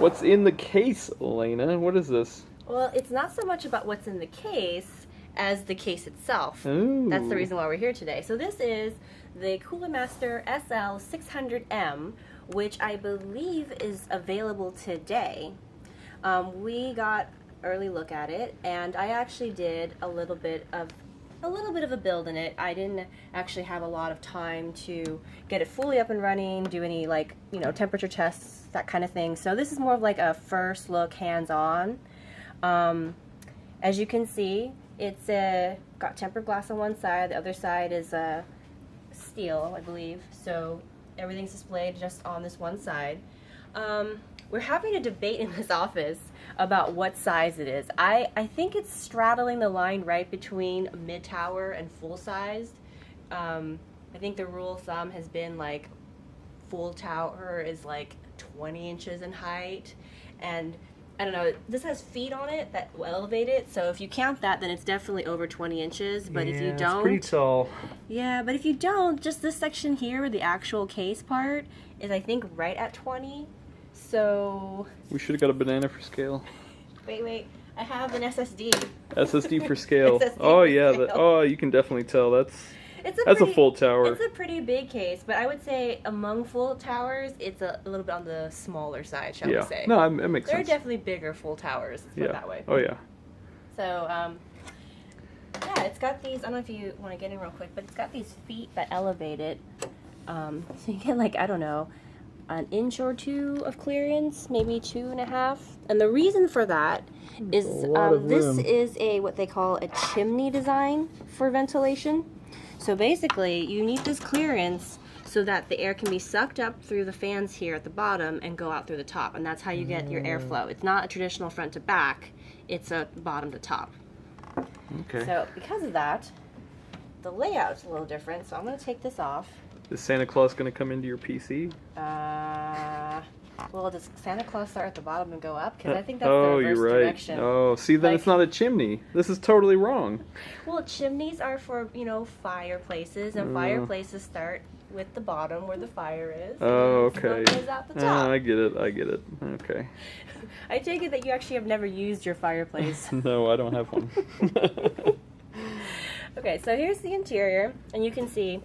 what's in the case, Elena? What is this? Well, it's not so much about what's in the case as the case itself. Ooh. That's the reason why we're here today. So this is the Cooler Master SL600M, which I believe is available today. We got early look at it, and I actually did a little bit of a build in it. I didn't actually have a lot of time to get it fully up and running, do any temperature tests, that kind of thing. So this is more of like a first look, hands-on. As you can see, it's got tempered glass on one side, the other side is steel, I believe. So everything's displayed just on this one side. We're having a debate in this office about what size it is. I think it's straddling the line right between mid-tower and full-sized. I think the rule of thumb has been like full tower is like 20 inches in height, and I don't know, this has feet on it that will elevate it, so if you count that, then it's definitely over 20 inches, but if you don't... it's pretty tall. Yeah, but if you don't, just this section here, the actual case part, is I think right at 20, so... We should have got a banana for scale. Wait, I have an SSD. SSD for scale. SSD oh for yeah, scale. you can definitely tell that's a full tower. It's a pretty big case, but I would say among full towers, it's a little bit on the smaller side, shall we say. No, it makes sense. There are definitely bigger full towers, let's put it that way. Oh yeah. So, yeah, it's got these, I don't know if you want to get in real quick, but it's got these feet that elevate it. So you get like, I don't know, an inch or two of clearance, maybe 2.5. And the reason for that is this is what they call a chimney design for ventilation. So basically, you need this clearance so that the air can be sucked up through the fans here at the bottom and go out through the top. And that's how you get your airflow. It's not a traditional front to back, it's a bottom to top. Okay. So because of that, the layout's a little different. So I'm going to take this off. Is Santa Claus going to come into your PC? Well, does Santa Claus start at the bottom and go up? Because I think that's the reverse you're right. direction. Oh, see, then it's not a chimney. This is totally wrong. Well, chimneys are for, fireplaces, and fireplaces start with the bottom where the fire is. Oh, okay. And goes out the top. I get it. Okay. I take it that you actually have never used your fireplace. No, I don't have one. Okay, so here's the interior, and you can see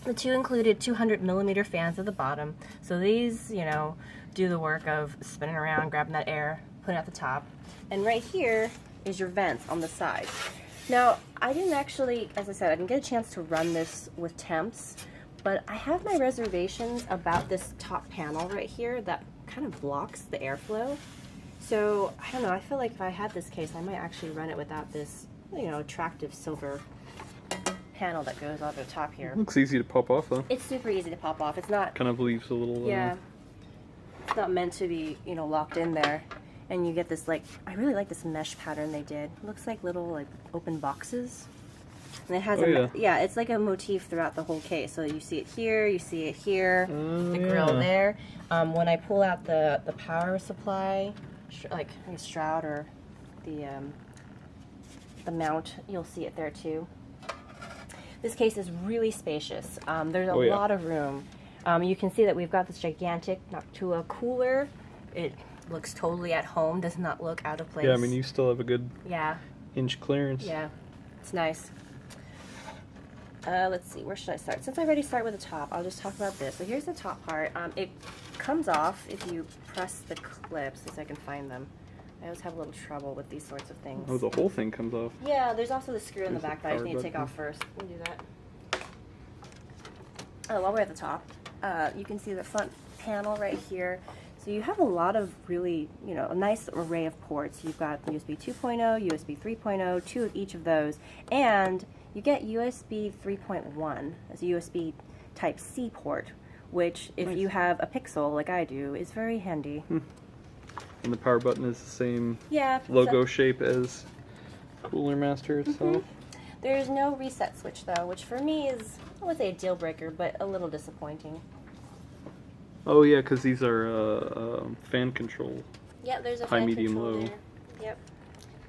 the two included 200mm fans at the bottom. So these, do the work of spinning around, grabbing that air, putting it at the top. And right here is your vents on the side. Now, I didn't actually, as I said, I didn't get a chance to run this with temps, but I have my reservations about this top panel right here that kind of blocks the airflow. So, I don't know, I feel like if I had this case, I might actually run it without this, attractive silver panel that goes over the top here. Looks easy to pop off though. It's super easy to pop off. It's not... Kind of leaves a little... Yeah. It's not meant to be, locked in there. And you get this, I really like this mesh pattern they did. It looks like little, open boxes. And it has it's like a motif throughout the whole case. So you see it here, you see it here, the grill there. When I pull out the power supply, like the shroud or the mount, you'll see it there too. This case is really spacious. There's a lot of room. You can see that we've got this gigantic Noctua cooler. It looks totally at home, does not look out of place. Yeah, I mean, you still have a good inch clearance. Yeah, it's nice. Let's see, where should I start? Since I already start with the top, I'll just talk about this. So here's the top part. It comes off if you press the clips, as I can find them. I always have a little trouble with these sorts of things. Oh, the whole thing comes off. Yeah, there's also the screw in the back that I just need to take off first. Let me do that. Oh, while we're at the top, you can see the front panel right here. So you have a lot of really, a nice array of ports. You've got USB 2.0, USB 3.0, 2 of each of those, and you get USB 3.1 as a USB Type-C port, which, if you have a Pixel like I do, is very handy. And the power button is the same logo shape as Cooler Master itself. There's no reset switch though, which for me is, I would say a deal breaker, but a little disappointing. Oh yeah, because these are fan control. Yep, there's a high, fan medium, control low. there. Yep,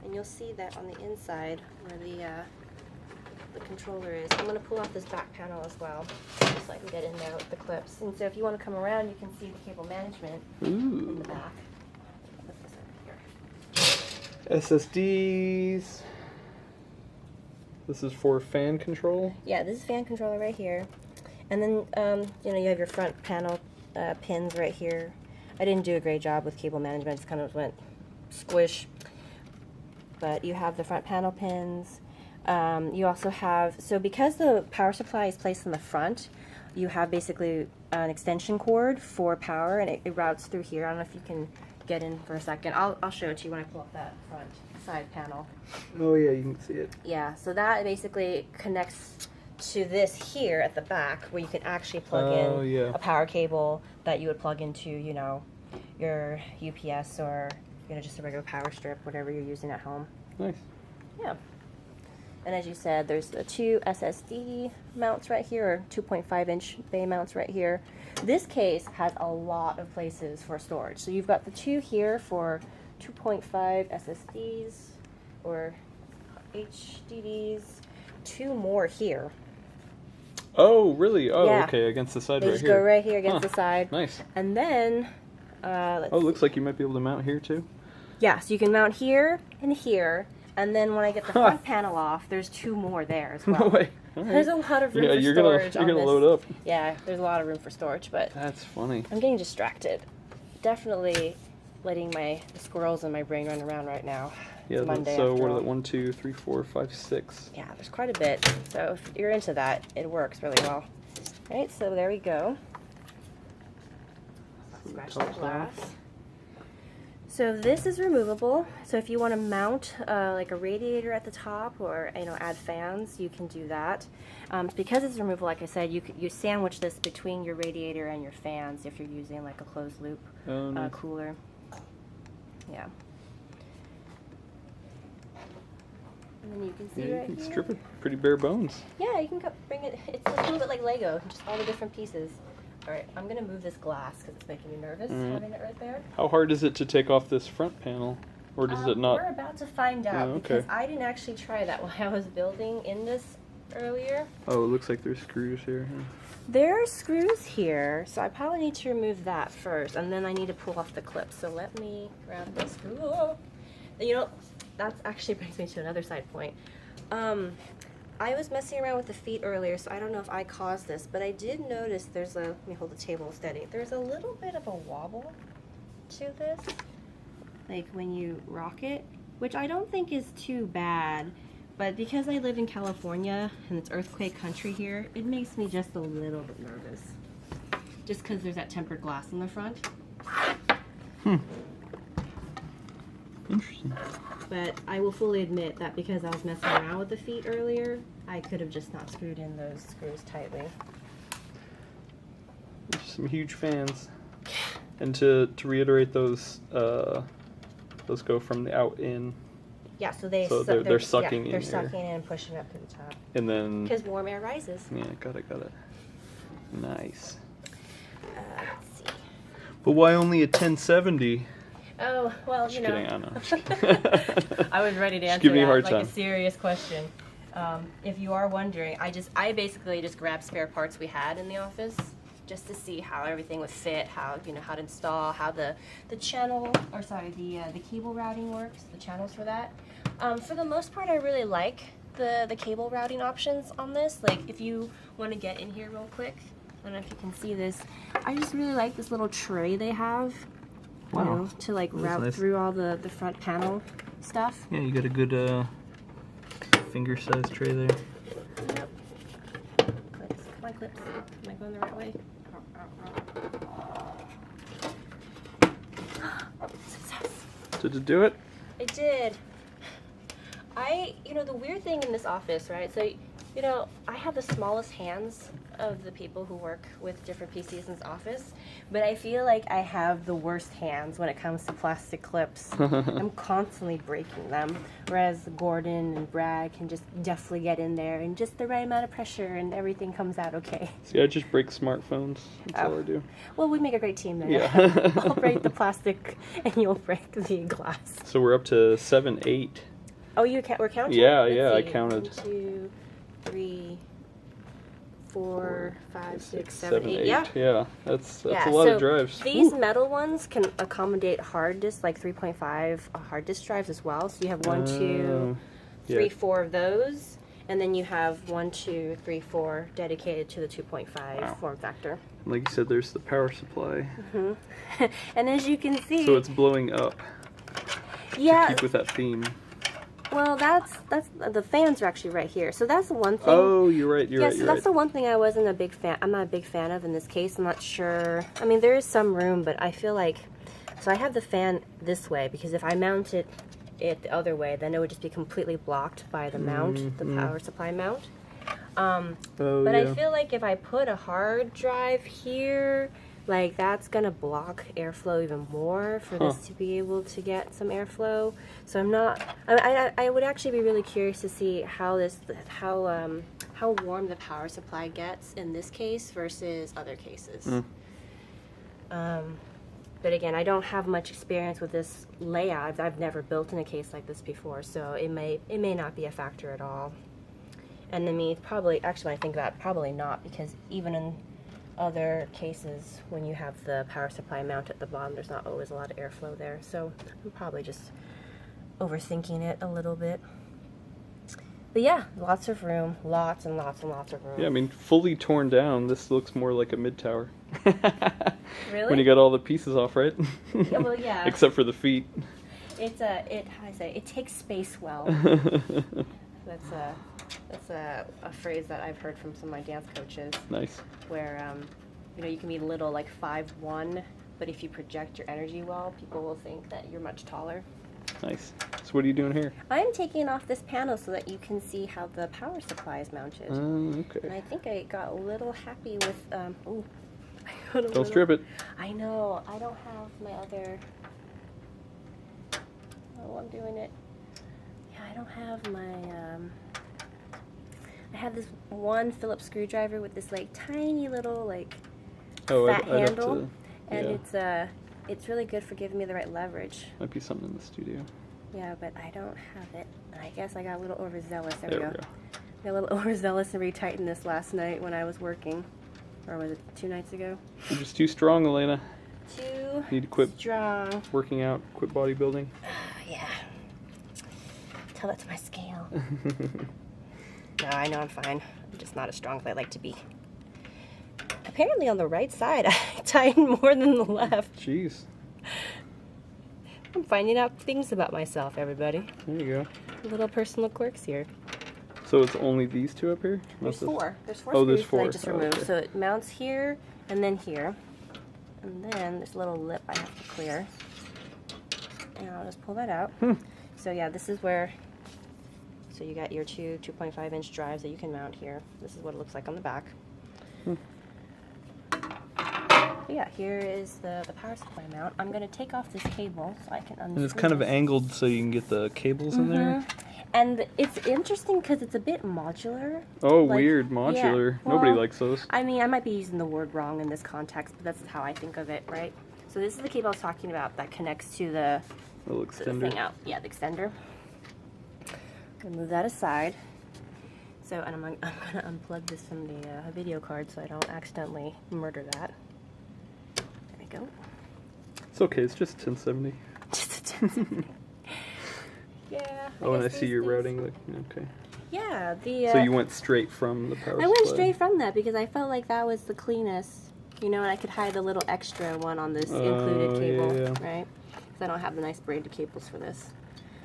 and you'll see that on the inside where the controller is. I'm going to pull off this back panel as well, so I can get in there with the clips. And so if you want to come around, you can see the cable management in the back. SSDs. This is for fan control. Yeah, this is fan controller right here. And then, you know, you have your front panel pins right here. I didn't do a great job with cable management, just kind of went squish. But you have the front panel pins. You also have, so because the power supply is placed in the front, you have basically an extension cord for power, and it routes through here. I don't know if you can get in for a second. I'll show it to you when I pull up that front side panel. Oh yeah, you can see it. Yeah, so that basically connects to this here at the back, where you can actually plug in a power cable that you would plug into, you know, your UPS or, you know, just a regular power strip, whatever you're using at home. Nice. Yeah. And as you said, there's the two SSD mounts right here, or 2.5-inch bay mounts right here. This case has a lot of places for storage. So you've got the two here for 2.5 SSDs or HDDs, two more here. Oh, really? Oh, yeah. Okay, against the side they right just here. go right here against the side. Nice. And then, oh, it looks like you might be able to mount here too. Yeah, so you can mount here and here. And then when I get the front panel off, there's two more there as well. No way. All right. There's a lot of room for you're storage. You're gonna load up. Yeah, there's a lot of room for storage, but That's funny. I'm getting distracted. Definitely letting the squirrels in my brain run around right now. Yeah. It's Monday So after what are all. that? 1, 2, 3, 4, 5, 6. Yeah, there's quite a bit. So if you're into that, it works really well. All right, so there we go. Scratch the glass. So this is removable. So if you want to mount like a radiator at the top, or add fans, you can do that. Because it's removable, like I said, you sandwich this between your radiator and your fans if you're using like a closed loop Nice. cooler. Yeah. And then you can see Yeah, right you can here. strip it pretty bare bones. Yeah, you can bring it. It's a little bit like Lego, just all the different pieces. All right, I'm gonna move this glass because it's making me nervous having it right there. How hard is it to take off this front panel, or does it not? We're about to find out Oh, okay. because I didn't actually try that while I was building in this earlier. Oh, it looks like there's screws here. There are screws here, so I probably need to remove that first, and then I need to pull off the clips. So let me grab this screw. Oh. That actually brings me to another side point. I was messing around with the feet earlier, so I don't know if I caused this, but I did notice let me hold the table steady. There's a little bit of a wobble to this, like when you rock it, which I don't think is too bad, but because I live in California and it's earthquake country here, it makes me just a little bit nervous. Just because there's that tempered glass in the front. Interesting. But I will fully admit that because I was messing around with the feet earlier, I could have just not screwed in those screws tightly. Some huge fans. And to reiterate, those go from the out in. Yeah, so they're sucking in They're here. sucking in and pushing up to the top. And then. Because warm air rises. Yeah, got it. Nice. Let's see. But why only a 1070? Oh, well, Just kidding, I know. I was ready to answer give me a that, hard like time. a serious question. If you are wondering, I basically just grabbed spare parts we had in the office just to see how everything would fit, how to install, how the channel, or sorry, the cable routing works, the channels for that. For the most part, I really like the cable routing options on this. Like if you want to get in here real quick, I don't know if you can see this. I just really like this little tray they have. Wow. To like route nice. through all the front panel stuff. Yeah, you got a good finger-sized tray there. Yep. Clips. Come on, clips. Am I going the right way? Success. Did it do it? I did. The weird thing in this office, right? So, I have the smallest hands of the people who work with different PCs in this office, but I feel like I have the worst hands when it comes to plastic clips. I'm constantly breaking them, whereas Gordon and Brad can just definitely get in there and just the right amount of pressure and everything comes out okay. See, I just break smartphones. That's all I do. Well, we make a great team then. Yeah. I'll break the plastic and you'll break the glass. So we're up to 7, 8. Oh, we're counting? Yeah, Let's yeah, I see. counted. 1, 2, 3, 4, 5, 6, 7, 8. Yeah. Yeah, that's a lot of drives. These metal ones can accommodate hard disk, like 3.5 hard disk drives as well. So you have 1, 2, 3, 4 of those, and then you have 1, 2, 3, 4 dedicated to the 2.5 form factor. Like you said, there's the power supply. And as you can see, so it's blowing up. Yeah. To keep with that theme. Well, that's the fans are actually right here. So that's the one thing. Oh, you're right. You're right. So that's the one thing I wasn't a big fan. I'm not a big fan of in this case. I'm not sure. I mean, there is some room, but I feel like so I have the fan this way because if I mount it the other way, then it would just be completely blocked by the mount, the power supply mount. But I feel like if I put a hard drive here, like that's gonna block airflow even more for this to be able to get some airflow. So I'm not. I would actually be really curious to see how warm the power supply gets in this case versus other cases. But again, I don't have much experience with this layout. I've never built in a case like this before, so it may not be a factor at all. And to me, probably actually when I think about it, probably not, because even in other cases when you have the power supply mount at the bottom, there's not always a lot of airflow there. So I'm probably just overthinking it a little bit. But yeah, lots of room, lots and lots and lots of room. Yeah, I mean, fully torn down, this looks more like a mid-tower. Really? When you got all the pieces off, right? Yeah, well, yeah. Except for the feet. How do I say? It takes space well. That's a phrase that I've heard from some of my dance coaches. Nice. Where you can be little, like 5'1", but if you project your energy well, people will think that you're much taller. Nice. So what are you doing here? I'm taking off this panel so that you can see how the power supply is mounted. Okay. And I think I got a little happy with. Don't strip it. I know. I don't have my other. Oh, I'm doing it. Yeah, I don't have my. I have this one Phillips screwdriver with this like tiny little like fat handle, and it's really good for giving me the right leverage. Might be something in the studio. Yeah, but I don't have it. I guess I got a little overzealous. There we go. Got a little overzealous and retightened this last night when I was working. Or was it 2 nights ago? You're just too strong, Elena. Too Need to quit strong. Working out, quit bodybuilding. Yeah. Tell that to my scale. No, I know I'm fine. I'm just not as strong as I like to be. Apparently on the right side, I tighten more than the left. Jeez. I'm finding out things about myself, everybody. There you go. Little personal quirks here. So it's only these two up here? There's 4. There's 4 oh, screws there's 4. that I just removed. Okay. So it mounts here and then here. And then this little lip I have to clear. And I'll just pull that out. So yeah, this is where, so you got your 2.5 inch drives that you can mount here. This is what it looks like on the back. But yeah, here is the power supply mount. I'm going to take off this cable so I can unscrew And it's kind of this. angled so you can get the cables in there. And it's interesting because it's a bit modular. Oh, like, weird. Modular. Yeah, well, Nobody likes those. I mean, I might be using the word wrong in this context, but that's how I think of it, right? So this is the cable I was talking about that connects to the Little extender. thing out. Yeah, the extender. I'm going to move that aside. So, and I'm going to unplug this from the video card so I don't accidentally murder that. There we go. It's okay. It's just 1070. Just a 1070. Yeah. Oh, and I see your routing. Like, okay. Yeah. So you went straight from the power supply? I went straight from that because I felt like that was the cleanest. You know, and I could hide the little extra one on this included cable, right? Because I don't have the nice braided cables for this.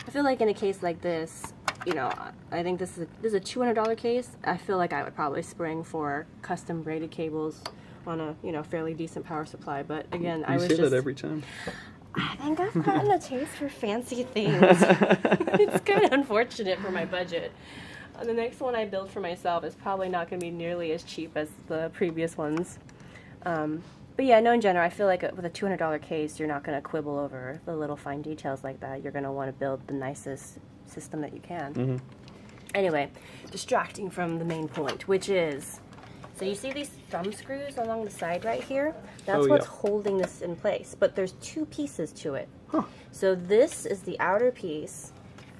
I feel like in a case like this, you know, I think this is a $200 case. I feel like I would probably spring for custom braided cables on a fairly decent power supply. But again, I was just... You say that every time. I think I've gotten a taste for fancy things. It's kind of unfortunate for my budget. The next one I build for myself is probably not going to be nearly as cheap as the previous ones. But yeah, no, in general, I feel like with a $200 case, you're not going to quibble over the little fine details like that. You're going to want to build the nicest system that you can. Anyway, distracting from the main point, which is, so you see these thumb screws along the side right here? That's what's holding this in place. But there's 2 pieces to it. So this is the outer piece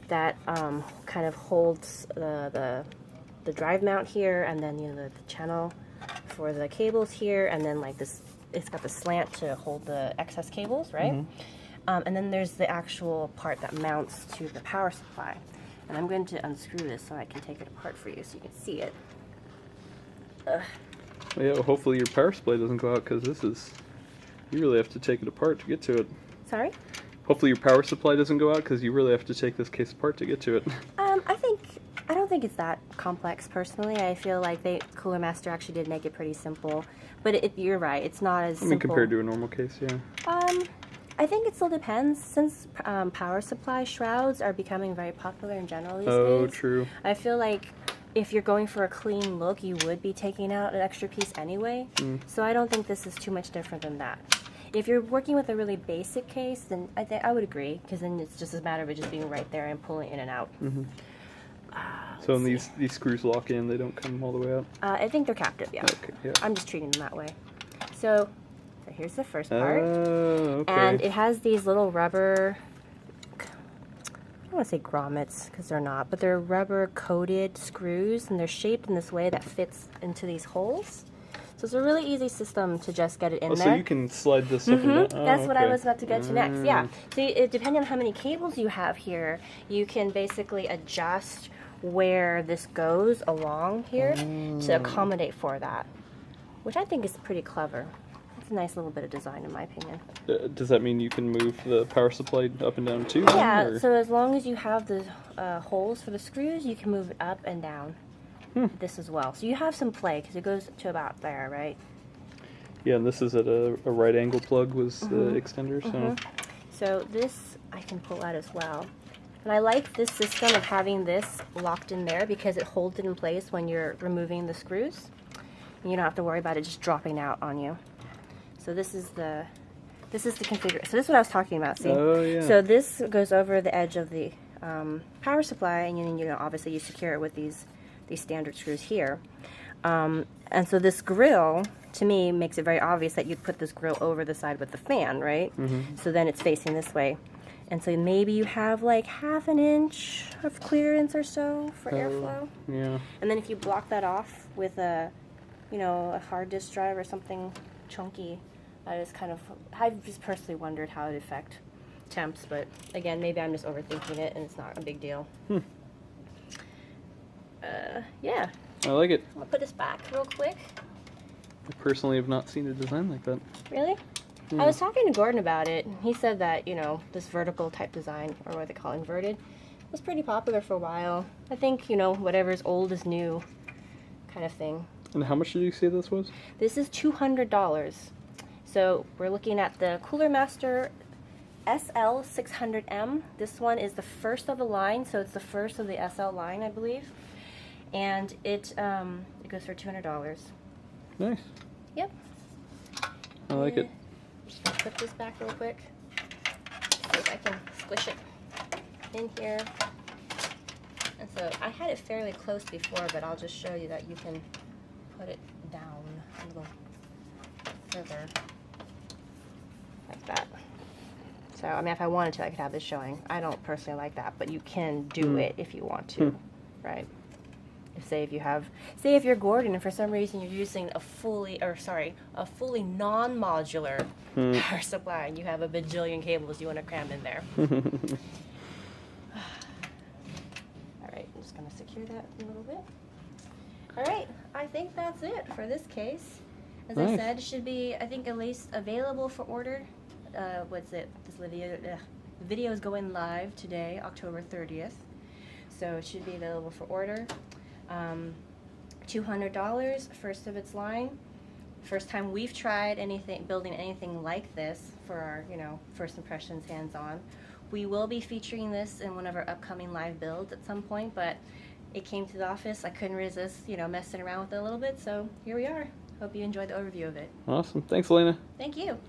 that kind of holds the the drive mount here, and then the channel for the cables here, and then like this, it's got the slant to hold the excess cables, right? And then there's the actual part that mounts to the power supply. And I'm going to unscrew this so I can take it apart for you so you can see it. Yeah, well, hopefully your power supply doesn't go out, because you really have to take it apart to get to it. Sorry? Hopefully your power supply doesn't go out, because you really have to take this case apart to get to it. I don't think it's that complex personally. I feel like Cooler Master actually did make it pretty simple. But you're right, it's not as simple. Compared to a normal case, yeah. I think it still depends, since power supply shrouds are becoming very popular in general these days. Oh, true. I feel like if you're going for a clean look, you would be taking out an extra piece anyway. So I don't think this is too much different than that. If you're working with a really basic case, then I would agree, because then it's just a matter of it just being right there and pulling in and out. So when these screws lock in, they don't come all the way out? I think they're captive, yeah. Okay, yeah. I'm just treating them that way. So here's the first part. Okay. And it has these little rubber, I don't want to say grommets, because they're not, but they're rubber coated screws, and they're shaped in this way that fits into these holes. So it's a really easy system to just get it in there. So you can slide this up and down? Oh, that's what I was about to get to next, yeah. So depending on how many cables you have here, you can basically adjust where this goes along here to accommodate for that, which I think is pretty clever. It's a nice little bit of design in my opinion. Does that mean you can move the power supply up and down too? Yeah, or? So as long as you have the holes for the screws, you can move it up and down. This as well. So you have some play, because it goes to about there, right? Yeah, and this is at a right angle plug was the extender. So this I can pull out as well. And I like this system of having this locked in there, because it holds it in place when you're removing the screws. And you don't have to worry about it just dropping out on you. So this is the configuration. So this is what I was talking about, see? Oh, yeah. So this goes over the edge of the power supply, and then obviously you secure it with these standard screws here. And so this grill, to me, makes it very obvious that you'd put this grill over the side with the fan, right? So then it's facing this way. And so maybe you have like ½ an inch of clearance or so for airflow. Yeah. And then if you block that off with a hard disk drive or something chunky, I've just personally wondered how it would affect temps, but again, maybe I'm just overthinking it and it's not a big deal. Yeah. I like it. I'll put this back real quick. I personally have not seen a design like that. Really? I was talking to Gordon about it. He said that, this vertical type design, or what they call inverted, was pretty popular for a while. I think, whatever's old is new kind of thing. And how much did you say this was? This is $200. So we're looking at the Cooler Master SL600M. This one is the first of the line, so it's the first of the SL line, I believe. And it goes for $200. Nice. Yep. I like it. Just gonna put this back real quick. See if I can squish it in here. And so I had it fairly close before, but I'll just show you that you can put it down a little further, like that. So, I mean, if I wanted to, I could have this showing. I don't personally like that, but you can do it if you want to, right? Say if you're Gordon and for some reason you're using a fully non-modular power supply and you have a bajillion cables you want to cram in there. All right, I'm just going to secure that a little bit. All right, I think that's it for this case. As I said, it should be, I think, at least available for order. The video is going live today, October 30th. So it should be available for order. $200, first of its line. First time we've tried building anything like this for our, first impressions hands-on. We will be featuring this in one of our upcoming live builds at some point, but it came to the office. I couldn't resist, messing around with it a little bit, so here we are. Hope you enjoyed the overview of it. Awesome. Thanks, Elena. Thank you.